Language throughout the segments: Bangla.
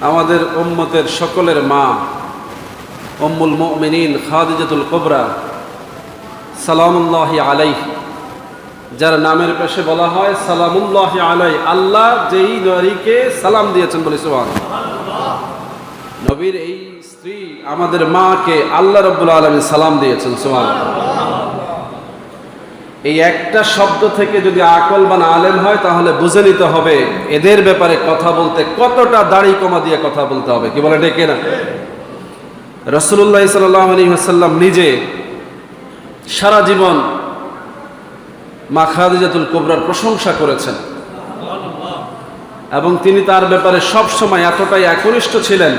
আমাদের উম্মতের সকলের মা উম্মুল মুমিনিন খাদিজাতুল কুবরা সালামুল্লাহি আলাইহি, যার নামের পেশে বলা হয় সালামুল্লাহি আলাইহি, আল্লাহ যেই নারীকে সালাম দিয়েছেন বলে সুবহানাল্লাহ। নবীর এই স্ত্রী আমাদের মাকে আল্লাহ রাব্বুল আলামিন সালাম দিয়েছেন সুবহানাল্লাহ। এই একটা শব্দ থেকে যদি আকলবান আলেম হয় তাহলে বুঝে নিতে হবে এদের ব্যাপারে কথা বলতে কতটা দাড়ি কমা দিয়ে কথা বলতে হবে। কি বলে ডেকে না? রাসূলুল্লাহ সাল্লাল্লাহু আলাইহি ওয়াসাল্লাম নিজে সারা জীবন মা খাদিজাতুল কুবরার প্রশংসা করেছেন এবং তিনি তার ব্যাপারে সব সময় এতটাই একনিষ্ঠ ছিলেন।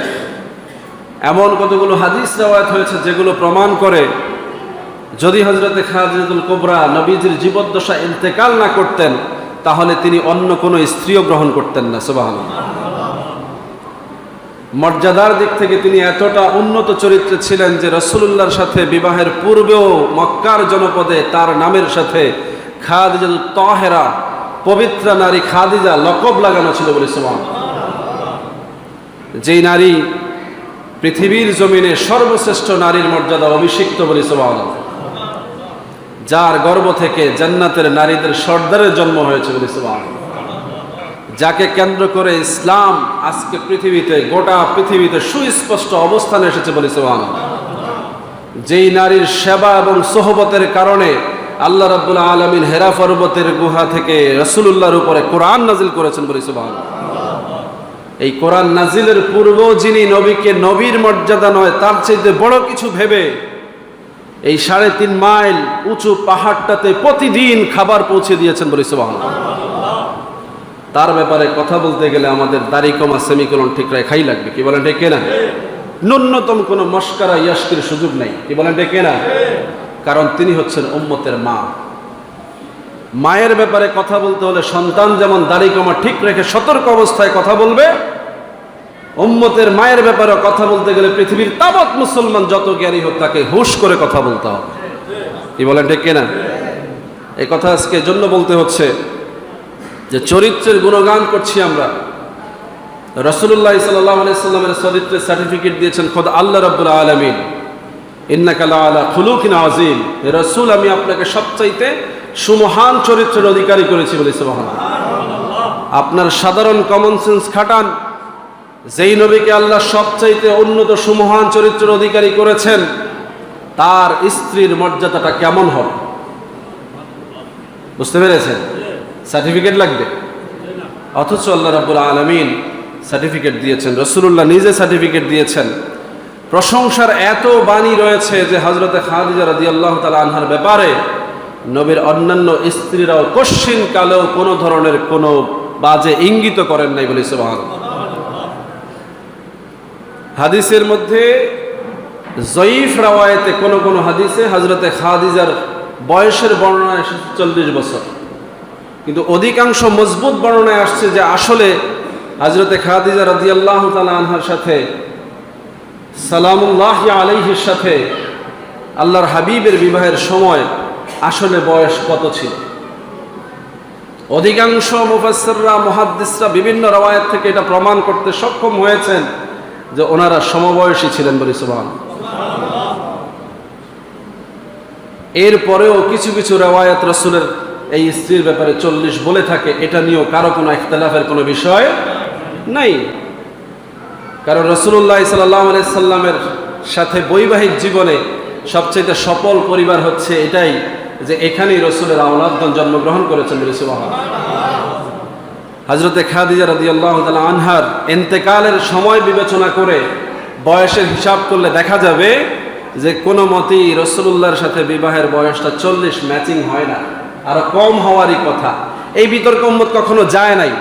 এমন কতগুলো হাদিস রওয়ায়াত হয়েছে যেগুলো প্রমাণ করে যদি হযরতে খাদিজাতুল কুবরা নবীজির জীবদ্দশা ইন্তেকাল না করতেন তাহলে তিনি অন্য কোনো স্ত্রীও গ্রহণ করতেন না। সুবহানাল্লাহ। মর্যাদার দিক থেকে তিনি এতটা উন্নত চরিত্রে ছিলেন যে রাসূলুল্লাহর সাথে বিবাহের পূর্বেও মক্কার জনপদে তার নামের সাথে খাদিজাতুল তাহেরা, পবিত্র নারী খাদিজা লকব লাগানো ছিল বলে সুবহানাল্লাহ। যেই নারী পৃথিবীর জমিনে সর্বশ্রেষ্ঠ নারীর মর্যাদা অভিষিক্ত বলে সুবহানাল্লাহ, যার গর্ভ থেকে জান্নাতের নারীদের সর্দারের জন্ম হয়েছে বলে সুবহানাল্লাহ, যাকে কেন্দ্র করে ইসলাম আজকে পৃথিবীতে গোটা পৃথিবীতে সুস্পষ্ট অবস্থানে এসেছে বলে সুবহানাল্লাহ, যেই নারীর সেবা এবং সোহবতের কারণে আল্লাহ রাব্বুল আলামিন হেরা পর্বতের গুহা থেকে রাসূলুল্লাহর উপরে কোরআন নাজিল করেছেন বলে সুবহানাল্লাহ। এই কোরআন নাজিলের পূর্বেও যিনি নবীকে নবীর মর্যাদা নয় তার চাইতে বড় কিছু ভেবে এই 3.5 মাইল উঁচু পাহাড়টাতে প্রতিদিন খাবার পৌঁছে দিয়েছেন বলে সুবহানাল্লাহ। তার ব্যাপারে কথা বলতে গেলে আমাদের দাড়ি কমা সেমিকোলন ঠিক রাখাই লাগবে। কি বলেন ঠিক না? ন্যূনতম কোনো মস্কারা ইয়াস্কির সুযোগ নেই। কি বলেন ঠিক না? কারণ তিনি হচ্ছেন উম্মতের মা। মায়ের ব্যাপারে কথা বলতে হলে সন্তান যেমন দাড়ি কমা ঠিক রেখে সতর্ক অবস্থায় কথা বলবে, উম্মতের মায়ের ব্যাপারে কথা বলতে গেলে পৃথিবীর তাবৎ মুসলমান যত জ্ঞানী হোক তাকে হুঁশ করে কথা বলতে হবে। কি বলেন ঠিক না? এই কথা আজকে জন্য বলতে হচ্ছে যে চরিত্রের গুণগান করছি আমরা। রাসূলুল্লাহ সাল্লাল্লাহু আলাইহি সাল্লামের চরিত্রের সার্টিফিকেট দিয়েছেন খোদ আল্লাহ রাব্বুল আলামিন, ইন্নাকা লাআলা খুলুকিন আযীম। হে রাসূল, আমি আপনাকে সবচাইতে সুমহান চরিত্রের অধিকারী করেছি বলে সুবহানাল্লাহ। আপনার সাধারণ কমন সেন্স খাটান, যেই নবীকে আল্লাহ সবচাইতে উন্নত সুমহান চরিত্রের অধিকারী করেছেন তার স্ত্রীর মর্যাদাটা কেমন হবে বুঝতে পেরেছেন? সার্টিফিকেট লাগবে, অথচ আল্লাহ রাব্বুল আলামিন সার্টিফিকেট দিয়েছেন, রাসূলুল্লাহ নিজে সার্টিফিকেট দিয়েছেন। প্রশংসার এত বাণী রয়েছে যে হযরতে খাদিজা রাদিয়াল্লাহু তাআলা আনহার ব্যাপারে নবীর অন্যান্য স্ত্রীরাও কশ্চিন কালেও কোনো ধরনের কোনো বাজে ইঙ্গিত করেন নাই বলে সুবহানাল্লাহ। হাদিসের মধ্যে জয়ীফ রাওয়ায়াতে কোন হাদিসে হযরতে খাদিজার বয়সের বর্ণনা এসেছে 40 বছর, কিন্তু অধিকাংশ মজবুত বর্ণনায় আসছে যে আসলে হযরতে খাদিজা রাদিয়াল্লাহু তাআলা আনহার সাথে সালামুল্লাহি আলাইহির সাথে আল্লাহর হাবিবের বিবাহের সময় আসলে বয়স কত ছিল। অধিকাংশ মুফাসসিররা মুহাদ্দিসরা বিভিন্ন রাওয়ায়াত থেকে এটা প্রমাণ করতে সক্ষম হয়েছেন যে ওনারা সমবয়সী ছিলেন বলে সুবহানাল্লাহ। এরপরেও কিছু কিছু রাওয়ায়াত রাসূলের এই স্ত্রীর ব্যাপারে 40 বলে থাকে, এটা নিয়েও কারো কোনো ইখতিলাফের কোনো বিষয় নাই। কারণ রাসূলুল্লাহ সাল্লাল্লাহু আলাইহি সাল্লামের সাথে বৈবাহিক জীবনে সবচেয়ে সফল পরিবার হচ্ছে এটাই যে এখানেই রাসূলের আওলাদগণ জন্মগ্রহণ করেছেন বলে সুবহানাল্লাহ। হযরতে খাদিজা রাদিয়াল্লাহু তাআলা আনহার ইন্তেকালের সময় বিবেচনা করে বয়সের হিসাব করলে দেখা যাবে যে কোনো মতেই রাসূলুল্লাহর সাথে বিবাহের বয়সটা 40 ম্যাচিং হয় না, আরো কম হওয়ারই কথা। এই বিতর্ক উম্মত কখনো যায় নাই,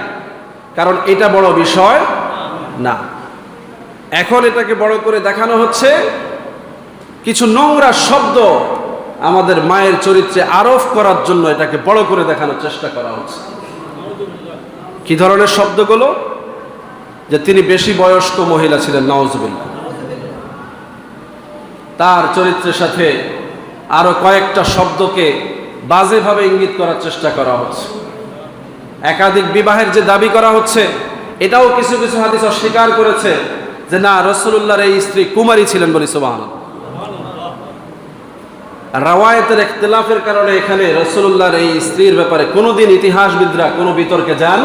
কারণ এটা বড় বিষয় না। এখন এটাকে বড় করে দেখানো হচ্ছে, কিছু নোংরা শব্দ আমাদের মায়ের চরিত্রে আরোপ করার জন্য এটাকে বড় করে দেখানোর চেষ্টা করা হচ্ছে। কি ধরনের শব্দগুলো? যে তিনি বেশি বয়স্ক মহিলা ছিলেন, নাউজুবিল্লাহ। তার চরিত্রের সাথে আরো কয়েকটা শব্দকে বাজেভাবে ইঙ্গিত করার চেষ্টা করা হচ্ছে। একাধিক বিবাহের যে দাবি করা হচ্ছে এটাও কিছু কিছু হাদিস অস্বীকার করেছে যে না, রাসূলুল্লাহর এই স্ত্রী কুমারী ছিলেন, বলি সুবহানাল্লাহ। রাওয়ায়াতের ইখতিলাফের কারণে এখানে রাসূলুল্লাহর এই স্ত্রীর ব্যাপারে কোনোদিন ইতিহাসবিদরা কোনো বিতর্কে যান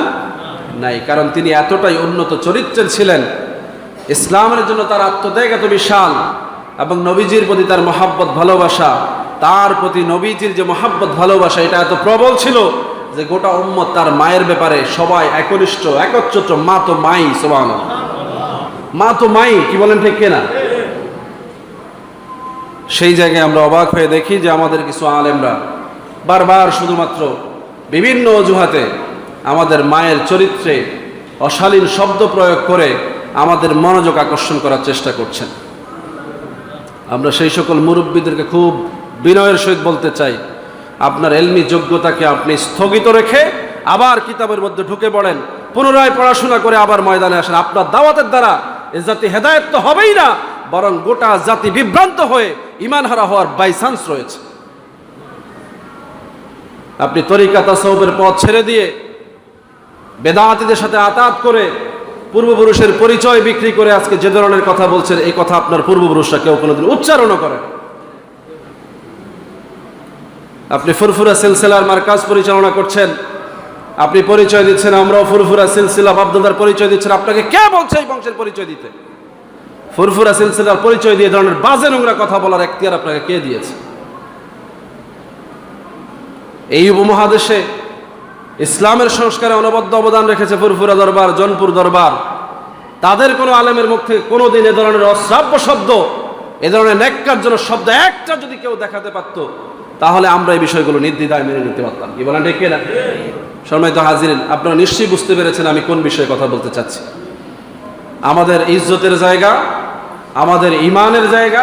নাই, কারণ তিনি এতটাই উন্নত চরিত্রের ছিলেন, ইসলামের জন্য তার আত্মত্যাগ এত বিশাল, এবং নবীজির প্রতি তার মহাব্বত ভালোবাসা, তার প্রতি নবীজির যে মহাব্বত ভালোবাসা এটা এত প্রবল ছিল যে গোটা উম্মত তার মায়ের ব্যাপারে সবাই একনিষ্ঠ একচ্ছত্র, মা তো মাই, সুবহানাল্লাহ, মা তো মাই, কি বলেন ঠিক কিনা? সেই জায়গায় আমরা অবাক হয়ে দেখি যে আমাদের কিছু আলেমরা বারবার শুধুমাত্র বিভিন্ন অজুহাতে আমাদের মায়ের চরিত্রে অশালীন শব্দ প্রয়োগ করে আমাদের মনোযোগ আকর্ষণ করার চেষ্টা করছেন। আমরা সেই সকল মুরব্বীদেরকে খুব বিনয়ের সহিত বলতে চাই, আপনার এলমি যোগ্যতাকে আপনি স্থগিত রেখে আবার কিতাবের মধ্যে ঢুকে পড়েন, পুনরায় পড়াশোনা করে আবার ময়দানে আসেন। আপনার দাওয়াতের দ্বারা এ জাতি হেদায়েত তো হবেই না, বরং গোটা জাতি বিভ্রান্ত হয়ে ঈমানহারা হওয়ার বাই চান্স রয়েছে। আপনি তরিকা তাসাউফের পথ ছেড়ে দিয়ে বেদাতীদের সাথে আতাত করে পূর্বপুরুষের পরিচয় বিক্রি করে আজকে যে ধরনের কথা বলছেন, এই কথা আপনার পূর্বপুরুষরা কেউ কোনোদিন উচ্চারণও করে। আপনি ফুরফুরা সিলসিলার মার্কাজ পরিচালনা করছেন, আপনি পরিচয় দিচ্ছেন আমরাও ফুরফুরা সিলসিলা বাপদাদার পরিচয় দিচ্ছেন। আপনাকে কে বলছে এই বংশের পরিচয় দিতে? ফুরফুরা সিলসিলার পরিচয় দিয়ে ধরনের বাজে নোংরা কথা বলার এখতিয়ার আপনাকে কে দিয়েছে? এই উপমহাদেশে ইসলামের সংস্কারে অনবদ্য অবদান রেখেছে ফুরফুরা দরবার, জনপুর দরবার। তাদের কোনো আলেমের মুখ থেকে কোনোদিন এ ধরনের অশ্রাব্য শব্দ, এ ধরনের ন্যাক্কারজনক শব্দ একটা যদি কেউ দেখাতে পারত, তাহলে আমরা এই বিষয়গুলো নির্দ্বিধায় মেনে নিতে পারতাম। কি বলেন ঠিক কিনা? সম্মানিত হাজিরিন, আপনারা নিশ্চয়ই বুঝতে পেরেছেন আমি কোন বিষয়ে কথা বলতে চাচ্ছি। আমাদের ইজ্জতের জায়গা, আমাদের ঈমানের জায়গা,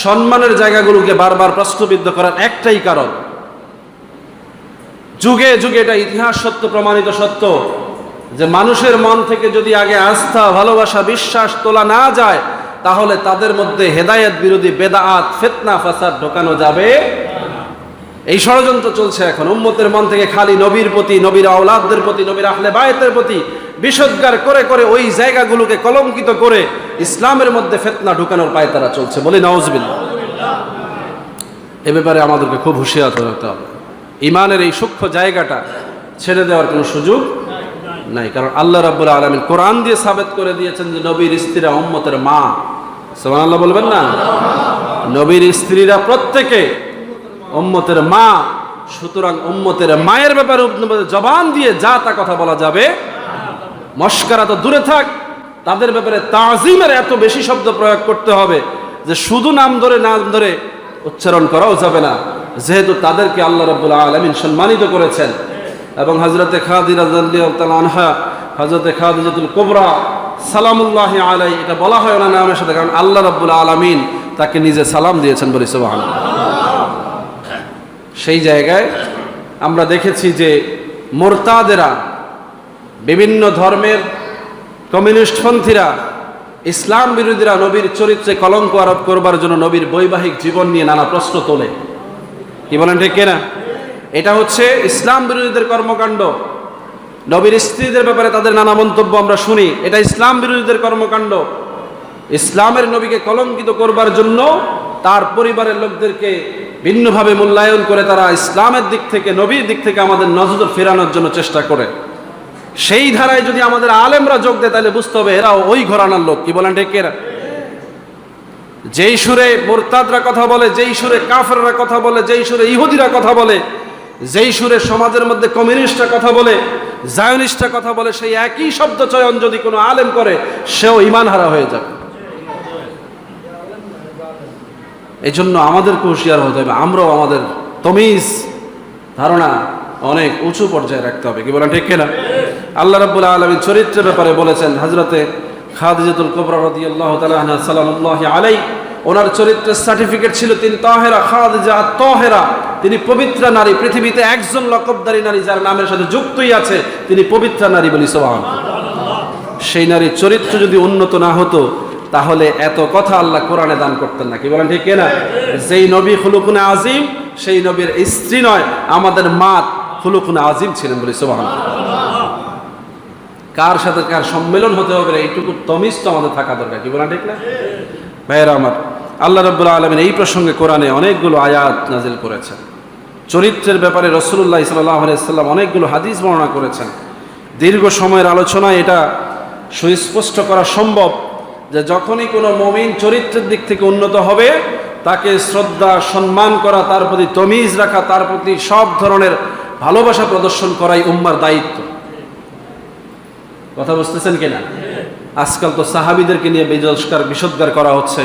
সম্মানের জায়গাগুলোকে বারবার প্রশ্নবিদ্ধ করার একটাই কারণ, যুগে যুগে এটা ইতিহাস সত্য, প্রমাণিত সত্য, যে মানুষের মন থেকে যদি আগে আস্থা, ভালোবাসা, বিশ্বাস তোলা না যায়, তাহলে তাদের মধ্যে হেদায়েত বিরোধী বেদাত, ফিতনা, ফাসাদ ঢোকানো যাবে। এই ষড়যন্ত্র চলছে এখন। উম্মতের মন থেকে খালি নবীর প্রতি, নবীর আওলাদদের প্রতি, নবীর আহলে বায়তের প্রতি বিষোদ্গার করে করে ওই জায়গাগুলোকে কলঙ্কিত করে ইসলামের মধ্যে ফিতনা ঢুকানোর পায়তারা চলছে। বলি নাউজুবিল্লাহ। এ ব্যাপারে আমাদেরকে খুব হুঁশিয়ার হতে হবে। ঈমানের এই সূক্ষ্ম জায়গাটা ছেড়ে দেওয়ার কোনো সুযোগ নাই, কারণ আল্লাহ রাব্বুল আলামিন কোরআন দিয়ে সাবেত করে দিয়েছেন যে নবীর স্ত্রীরা উম্মতের মা। সুবহানাল্লাহ বলবেন না? নবীর স্ত্রীরা প্রত্যেকে উম্মতের মা। সুতরাং উম্মতের মায়ের ব্যাপারে জবান দিয়ে যা তা কথা বলা যাবে, মস্করা তো দূরে থাক, তাদের ব্যাপারে তাজিমের এত বেশি শব্দ প্রয়োগ করতে হবে যে শুধু নাম ধরে উচ্চারণ করাও যাবে না, যেহেতু তাদেরকে আল্লাহ রাব্বুল আলামিন সম্মানিত করেছেন। এবং হযরতে খাদিজা রাদিয়াল্লাহু তাআলা আনহা, হযরতে খাদিজাতুল কুবরা সালামুল্লাহি আলাইহি, এটা বলা হয় না নামের সাথে, কারণ আল্লাহ রাব্বুল আলামিন তাকে নিজে সালাম দিয়েছেন। বলি সুবহানাল্লাহ। সেই জায়গায় আমরা দেখেছি যে মুরতাদেরা, বিভিন্ন ধর্মের কমিউনিস্টপন্থীরা, ইসলাম বিরোধীরা নবীর চরিত্রে কলঙ্ক আরোপ করবার জন্য নবীর বৈবাহিক জীবন নিয়ে নানা প্রশ্ন তোলে। কি বলেন ঠিক কিনা? এটা হচ্ছে ইসলাম বিরোধীদের কর্মকাণ্ড। নবীর স্ত্রীদের ব্যাপারে তাদের নানা মন্তব্য আমরা শুনি, এটা ইসলাম বিরোধীদের কর্মকাণ্ড। ইসলামের নবীকে কলঙ্কিত করবার জন্য তার পরিবারের লোকদেরকে ভিন্নভাবে মূল্যায়ন করে তারা ইসলামের দিক থেকে, নবীর দিক থেকে আমাদের নজর ফেরানোর জন্য চেষ্টা করে। সেই ধারায় যদি আমাদের আলেমরা যোগ দেয়, তাহলে বুঝতে হবে এরাও ওই ঘরানার লোক। কি বলেন ঠিক কিনা? যেই সুরে মুরতাদরা কথা বলে, যেই সুরে কাফেররা কথা বলে, যেই সুরে ইহুদিরা কথা বলে, যেই সুরে সমাজের মধ্যে কমিউনিস্টরা কথা বলে, জায়নিস্টরা কথা বলে, সেই একই শব্দ চয়ন যদি কোনো আলেম করে, সেও ঈমানহারা হয়ে যাবে। এই জন্য আমাদেরকে হুঁশিয়ার হতে হবে। আমরাও আমাদের তমিজ, ধারণা অনেক উঁচু পর্যায়ে রাখতে হবে। কি বলেন ঠিক কিনা? আল্লাহ রাব্বুল আলামিন চরিত্রের ব্যাপারে বলেছেন, হযরতে খাদিজাতুল কুবরা রাদিয়াল্লাহু তাআলা আনহা সাল্লাল্লাহু আলাইহি, ওনার চরিত্রের সার্টিফিকেট ছিল তিনি তাহেরা, খাদিজা তাহেরা, তিনি পবিত্র নারী। পৃথিবীতে একজন লকবদারী নারী যার নামের সাথে যুক্তই আছে, তিনি পবিত্র নারী। বলি সুবহানাল্লাহ। সেই নারীর চরিত্র যদি উন্নত না হতো, তাহলে এত কথা আল্লাহ কোরআনে দান করতেন না। কি বলেন ঠিক কিনা? যেই নবী খুলুকুন আজিম, সেই নবীর স্ত্রী নয়, আমাদের মা খুলুকুন আজিম ছিলেন। বলি সুবহানাল্লাহ। কার সাথে কার সম্মেলন হতে হবে এইটুকু তমিজ তো আমাদের থাকা দরকার, কি বলা ঠিক না ভাইয়েরা আমার? আল্লাহ রাব্বুল আলামিন এই প্রসঙ্গে কোরআনে অনেকগুলো আয়াত নাজিল করেছেন। চরিত্রের ব্যাপারে রাসূলুল্লাহ সাল্লাল্লাহু আলাইহি ওয়াসাল্লাম অনেকগুলো হাদিস বর্ণনা করেছেন। দীর্ঘ সময়ের আলোচনায় এটা সুস্পষ্ট করা সম্ভব যে যখনই কোনো মুমিন চরিত্রের দিক থেকে উন্নত হবে, তাকে শ্রদ্ধা সম্মান করা, তার প্রতি তমিজ রাখা, তার প্রতি সব ধরনের ভালোবাসা প্রদর্শন করাই উম্মার দায়িত্ব। কথা বুঝতেছেন কিনা? আজকাল তো সাহাবীদেরকে নিয়ে বিজস্কার বিষোদ্গার করা হচ্ছে।